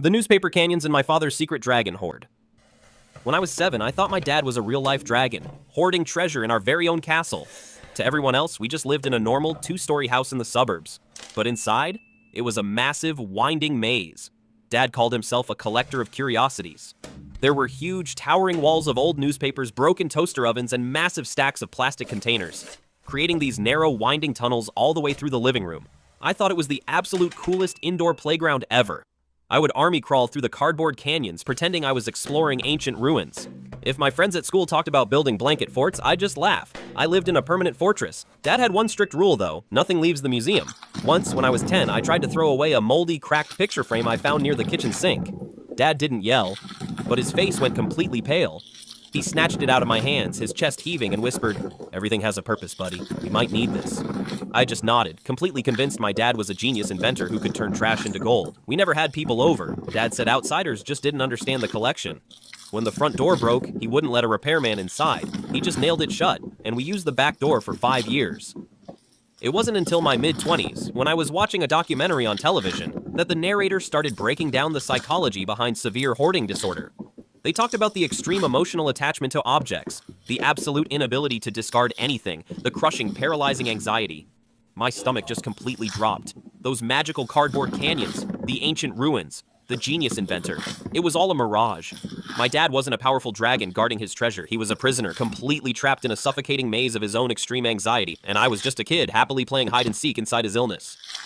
The newspaper canyons and my father's secret dragon hoard. When I was 7, I thought my dad was a real-life dragon, hoarding treasure in our very own castle. To everyone else, we just lived in a normal 2-story house in the suburbs. But inside, it was a massive, winding maze. Dad called himself a collector of curiosities. There were huge, towering walls of old newspapers, broken toaster ovens, and massive stacks of plastic containers, creating these narrow, winding tunnels all the way through the living room. I thought it was the absolute coolest indoor playground ever. I would army crawl through the cardboard canyons, pretending I was exploring ancient ruins. If my friends at school talked about building blanket forts, I'd just laugh. I lived in a permanent fortress. Dad had one strict rule though: nothing leaves the museum. Once, when I was 10, I tried to throw away a moldy, cracked picture frame I found near the kitchen sink. Dad didn't yell, but his face went completely pale. He snatched it out of my hands, his chest heaving, and whispered, "Everything has a purpose, buddy. We might need this." I just nodded, completely convinced my dad was a genius inventor who could turn trash into gold. We never had people over. Dad said outsiders just didn't understand the collection. When the front door broke, he wouldn't let a repairman inside. He just nailed it shut, and we used the back door for 5 years. It wasn't until my mid-20s, when I was watching a documentary on television, that the narrator started breaking down the psychology behind severe hoarding disorder. They talked about the extreme emotional attachment to objects, the absolute inability to discard anything, the crushing, paralyzing anxiety. My stomach just completely dropped. Those magical cardboard canyons, the ancient ruins, the genius inventor. It was all a mirage. My dad wasn't a powerful dragon guarding his treasure. He was a prisoner, completely trapped in a suffocating maze of his own extreme anxiety, and I was just a kid, happily playing hide and seek inside his illness.